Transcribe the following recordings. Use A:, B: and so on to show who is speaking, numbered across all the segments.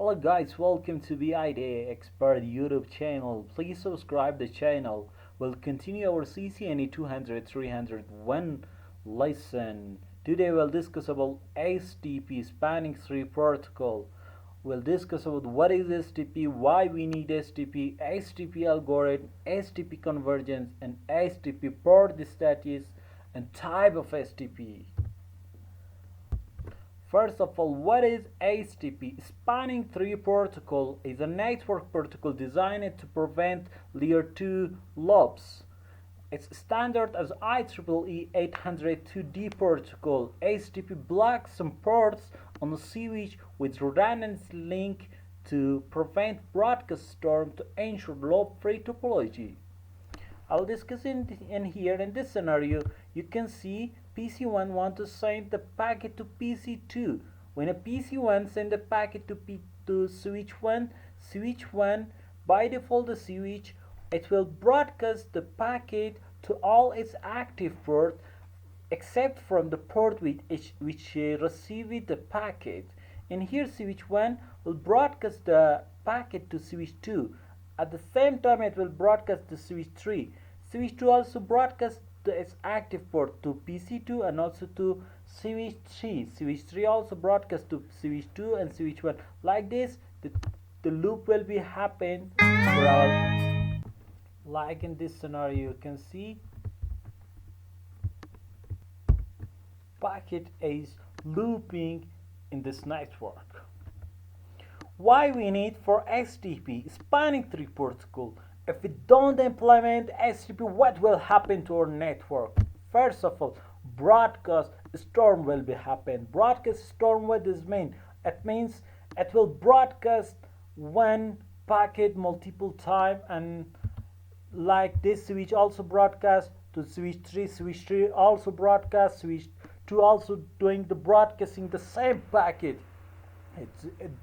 A: Hello guys, welcome to BID Expert YouTube channel. Please subscribe the channel. We'll continue our CCNA 200-301 lesson. Today we'll discuss about STP, spanning tree protocol. We'll discuss about what is STP, why we need STP, STP algorithm, STP convergence, and STP port status and type of STP. First of all, what is STP? Spanning tree protocol is a network protocol designed to prevent layer 2 loops. It's standard as IEEE 802.D protocol. STP blocks some ports on the switch with redundant link to prevent broadcast storm to ensure loop-free topology. I'll discuss in here in this scenario. You can see PC1 want to send the packet to PC2. When a PC1 send the packet to switch 1, by default the switch, it will broadcast the packet to all its active ports except from the port which received the packet. And here switch 1 will broadcast the packet to switch 2. At the same time it will broadcast to switch 3. Switch 2 also broadcasts its active port to PC2 and also to switch 3. Switch 3 also broadcasts to switch 2 and switch 1. Like this, the loop will be happen throughout. Like in this scenario, you can see packet is looping in this network. Why we need for STP, spanning tree protocol? If we don't implement STP, what will happen to our network? First of all, broadcast storm will be happen. Broadcast storm, what does mean? It means it will broadcast one packet multiple time, and like this switch also broadcast to switch 3 also broadcast, switch 2 also doing the broadcasting the same packet.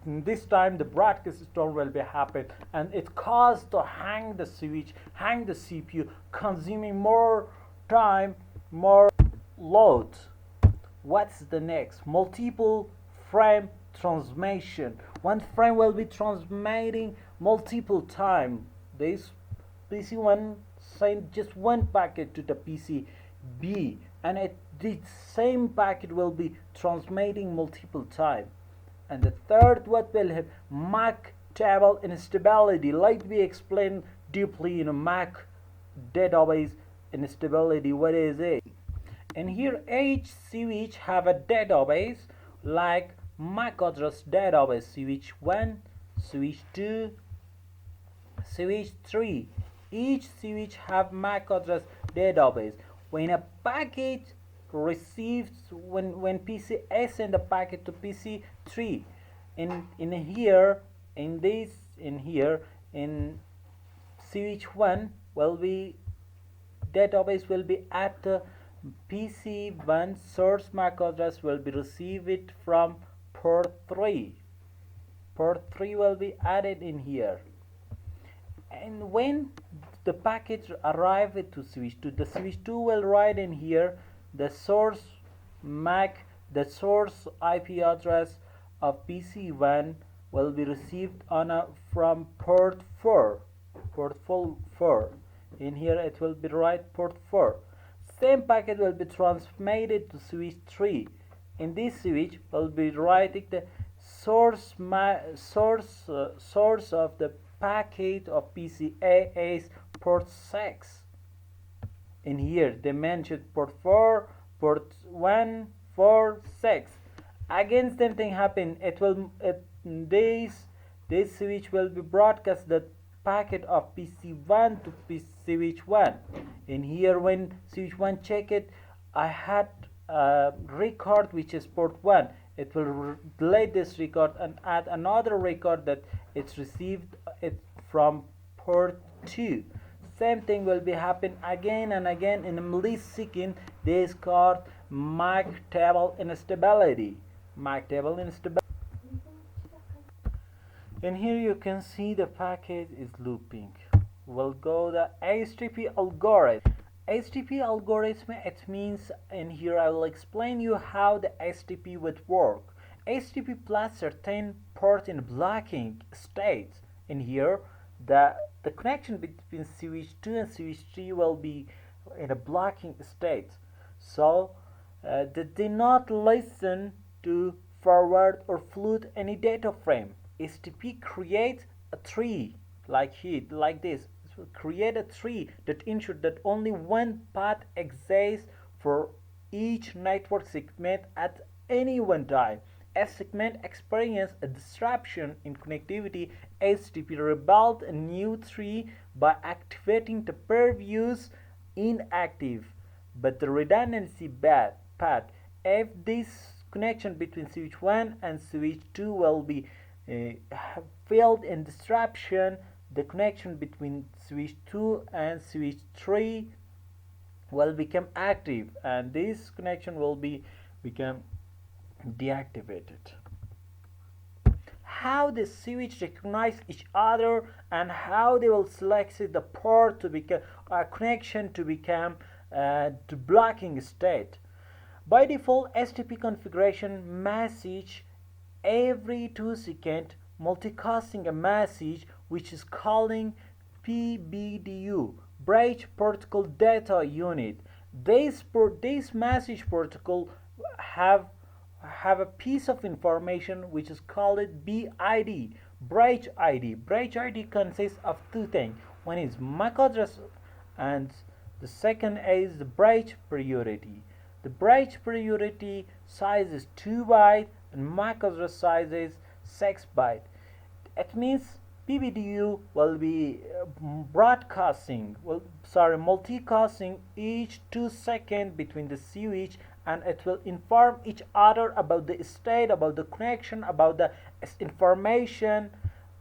A: This time the broadcast storm will be happen, and it caused to hang the switch, hang the CPU, consuming more time, more load. What's the next? Multiple frame transmission. One frame will be transmitting multiple time. This PC1 send just one packet to the PC B, and the same packet will be transmitting multiple time. And the third, what will have MAC table instability. Like we explained deeply in a MAC database instability, what is it? And here each switch have a database like MAC address database, switch 1, switch 2, switch 3. Each switch have MAC address database. When a packet receives, when PC A send the packet to PC3, in here in switch 1 will be database will be at PC1 source MAC address will be received from port 3. Port 3 will be added in here. And when the packet arrive to switch 2, the switch 2 will write in here the source MAC, the source IP address of PC1 will be received from port 4. In here it will be right port 4. Same packet will be transmitted to switch 3. In this switch will be writing the source of the packet of PCA is port 6. In here they mentioned port 4, port 1, 4, 6. Again same thing happen. This switch will be broadcast the packet of PC1 to switch 1. In here when switch 1 check it, I had a record which is port 1. It will delete this record and add another record that it's received it from port 2. Same thing will be happen again and again. In a millisecond, this called MAC table instability. MAC table instability. And here you can see the packet is looping. We'll go the STP algorithm. STP algorithm, it means, and here I will explain you how the STP would work. STP plus certain port in blocking states. In here, the connection between switch 2 and switch 3 will be in a blocking state. So they do not listen to forward or float any data frame. STP creates a tree like this. It will create a tree that ensures that only one path exists for each network segment at any one time. As segment experience a disruption in connectivity, STP rebuilt a new tree by activating the previous inactive but the redundancy path. If this connection between switch 1 and switch 2 will be failed in disruption, the connection between switch 2 and switch 3 will become active, and this connection will become deactivated. How the switch recognize each other and how they will select the port to become a connection to become the blocking state. By default, STP configuration message every 2 seconds multicasting a message which is calling PBDU, Bridge Protocol Data Unit. This message protocol have a piece of information which is called BID, Bridge ID. Bridge ID consists of two things. One is MAC address and the second is the bridge priority. The bridge priority size is 2 bytes and MAC address size is 6 bytes. It means PBDU will be multicasting each 2 seconds between the switch, and it will inform each other about the state, about the connection, about the information,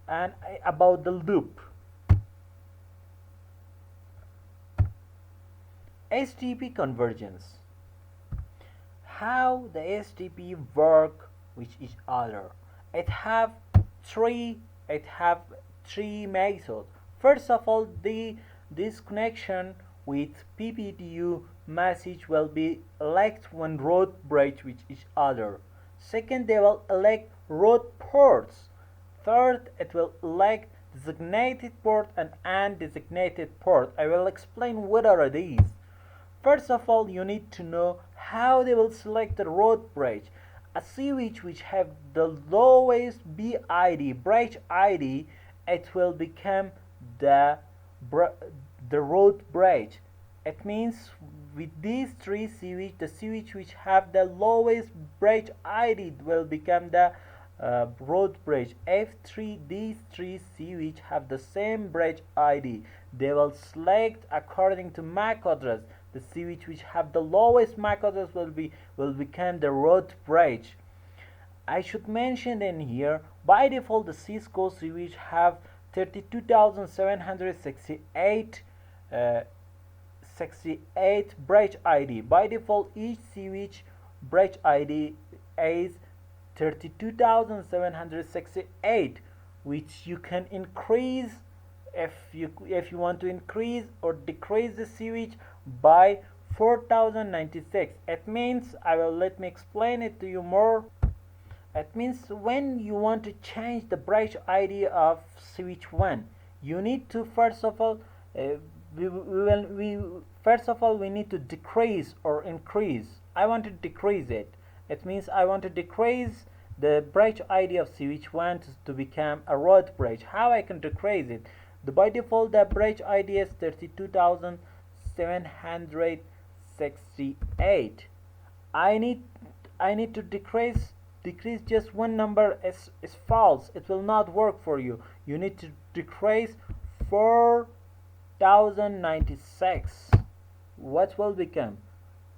A: and about the loop. STP convergence. How the STP work with each other? It have three methods. First of all, this connection with PBDU message will be elect one road bridge with each other. Second, they will elect road ports. Third, it will elect designated port and undesignated port. I will explain what are these. First of all, you need to know how they will select the road bridge. A switch which have the lowest BID, bridge ID, it will become the road bridge. It means with these three switches, the switch which have the lowest bridge ID will become the road bridge. If these three switches have the same bridge ID, they will select according to MAC address. The switch which have the lowest MAC address will become the road bridge. I should mention in here, by default the Cisco switch have 32,768 bridge ID. By default, each switch bridge ID is 32,768, which you can increase if you want to increase or decrease the switch by 4,096. It means let me explain it to you more. It means when you want to change the bridge ID of switch 1, you need to first of all we need to decrease or increase. I want to decrease it. It means I want to decrease the bridge ID of switch 1 to become a road bridge. How I can decrease it? By default, the bridge ID is 32,768. I need to decrease just one number is false. It will not work for you. You need to decrease 4,096. What will become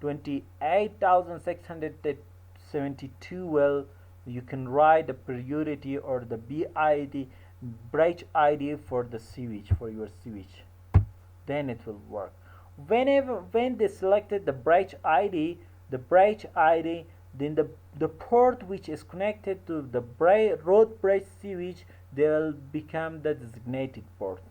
A: 28,672? Well, you can write the priority or the BID bridge ID for the switch, for your switch. Then it will work. When they selected the bridge ID, then the port which is connected to the road bridge switch, they will become the designated port.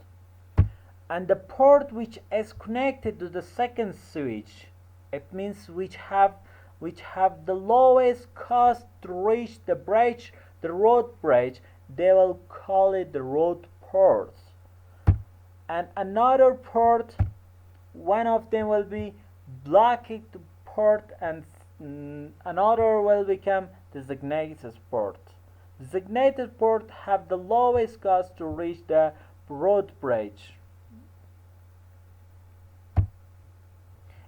A: And the port which is connected to the second switch, it means which have which have the lowest cost to reach the road bridge, they will call it the road ports. And another port, one of them will be blocking port, and another will become designated port. Designated port have the lowest cost to reach the road bridge.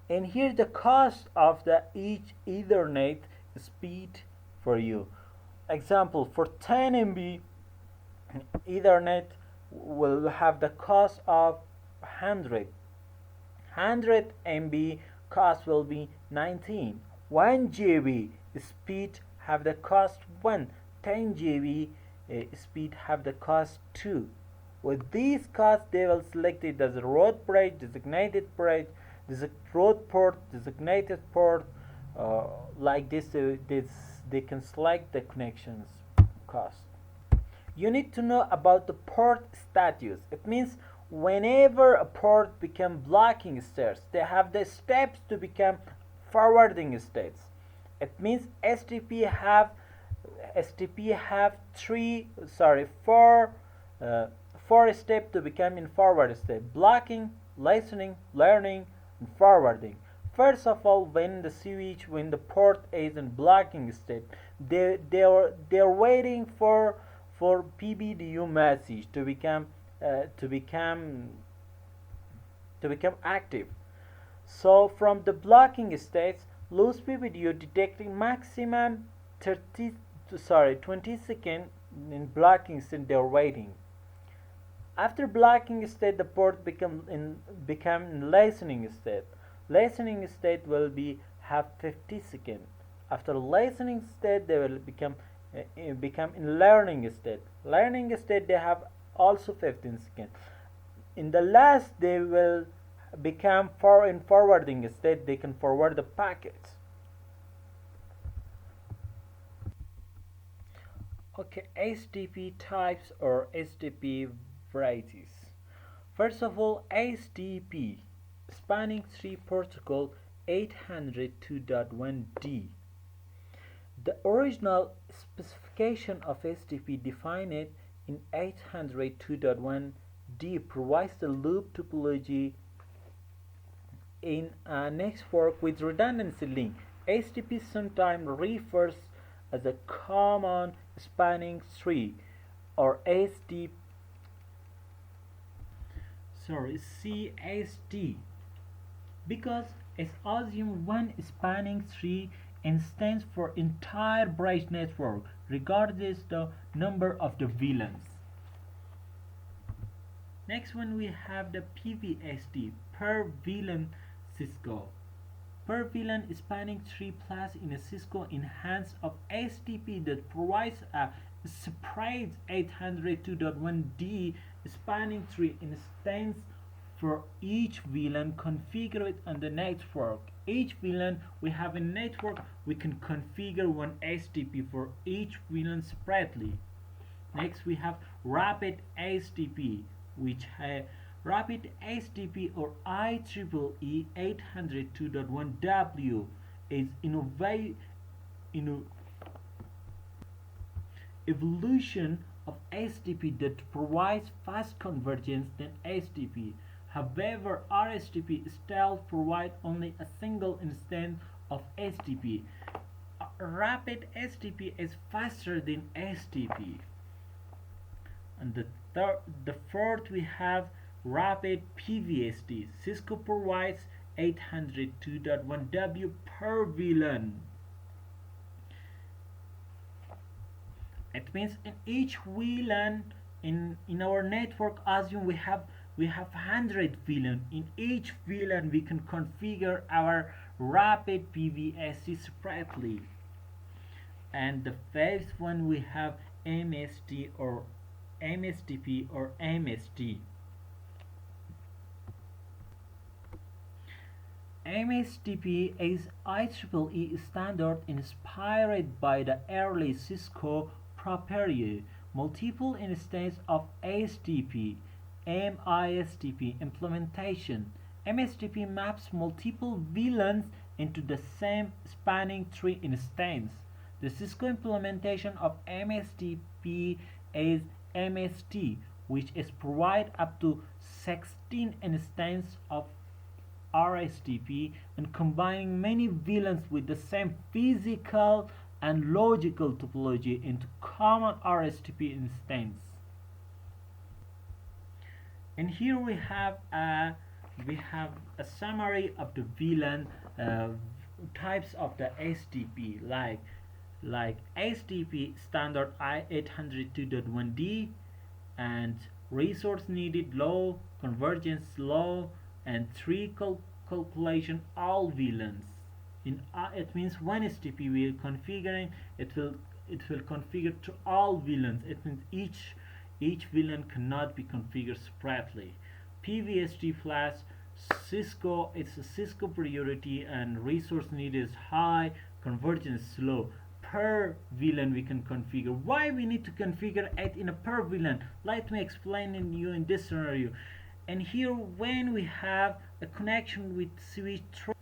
A: And here the cost of the each Ethernet speed for you. Example, for 10 MB Ethernet will have the cost of 100 MB cost will be 19. 1 GB speed have the cost 1. 10 GB speed have the cost 2. With these costs, they will select it as a road bridge, designated bridge, road port, designated port. Like this, they can select the connections cost. You need to know about the port status. It means whenever a port become blocking states, they have the steps to become forwarding states. It means STP have four steps to become in forward state: blocking, listening, learning, and forwarding. First of all, when the port is in blocking state, they're waiting for PBDU message to become active. So from the blocking states, loose PBDU detecting maximum 20 seconds in blocking state, they're waiting. After blocking state, the port become in listening state. Listening state will have 50 seconds. After listening state, they will become in learning state. Learning state, they have also 15 seconds. In the last, they will become in forwarding state. They can forward the packets. Okay, STP types or STP varieties. First of all, STP, spanning tree protocol 802.1d. The original specification of STP defined in 802.1d provides the loop topology in a network with redundancy link. STP sometimes refers as a common spanning tree or CST, because it assumes one spanning tree and stands for entire branch network regardless the number of the VLANs. Next one, we have the PVST, per VLAN Cisco. Per VLAN spanning tree plus in a Cisco enhanced of STP that provides a separate 802.1d spanning tree instance for each VLAN configured on the network. Each VLAN we have a network, we can configure one STP for each VLAN separately. Next we have rapid STP, which rapid STP or IEEE 802.1w is evolution of STP that provides fast convergence than STP. However, RSTP still provides only a single instance of STP. Rapid STP is faster than STP. And the fourth, we have rapid PVST. Cisco provides 802.1w per VLAN. It means in each VLAN in our network, assume we have 100 VLAN. In each VLAN we can configure our rapid PVST separately. And the fifth one, we have MST or MSTP or MST. MSTP is IEEE standard inspired by the early Cisco proprietary multiple instance of STP MISTP implementation. MSTP maps multiple VLANs into the same spanning tree instance. The Cisco implementation of MSTP is MST, which is provide up to 16 instances of RSTP and combining many VLANs with the same physical and logical topology into common RSTP instance. And here we have a summary of the VLAN types of the STP, like STP standard I802.1d and resource needed low, convergence low, and three calculation all VLANs. It means when STP will configuring, it will configure to all VLANs. It means each VLAN cannot be configured separately. PVST flash Cisco, it's a Cisco priority and resource need is high, convergence slow. Per VLAN we can configure. Why we need to configure it in a per VLAN? Let me explain in you in this scenario. And here when we have a connection with switch 3,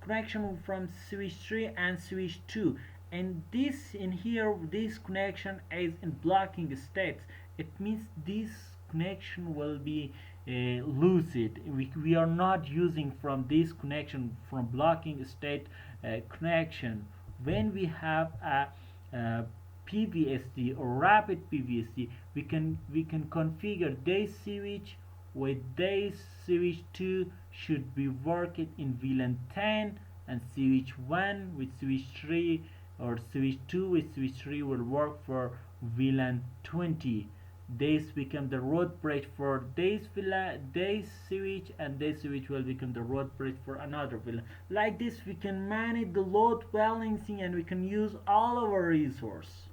A: connection from switch 3 and switch 2, and this in here this connection is in blocking states, it means this connection will be lucid. We are not using from this connection from blocking state connection. When we have a PVST or rapid PVST, we can configure this switch with this switch 2 should be worked in VLAN 10, and switch 1 with switch 3 or switch 2 with switch 3 will work for VLAN 20. This become the road bridge for this switch, and this switch will become the road bridge for another VLAN. Like this we can manage the load balancing and we can use all our resource.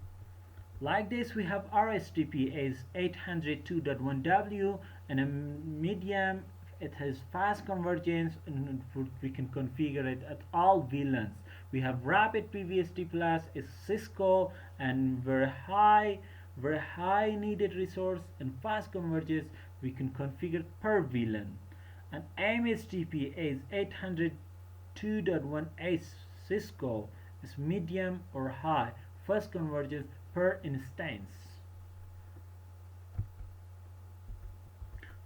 A: Like this we have RSTP is 802.1w and a medium. It has fast convergence and we can configure it at all VLANs. We have rapid PVST plus is Cisco and very high needed resource, and fast convergence we can configure per VLAN. And MSTP is 802.1h Cisco is medium or high, fast convergence per instance.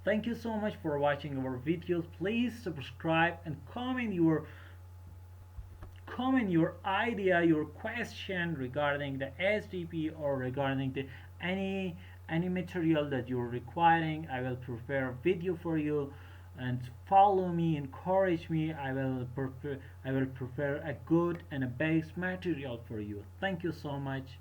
A: Thank you so much for watching our videos. Please subscribe and comment your idea, your question regarding the STP or regarding the any material that you're requiring. I will prepare a video for you, and follow me, encourage me. I will prepare a good and a base material for you. Thank you so much.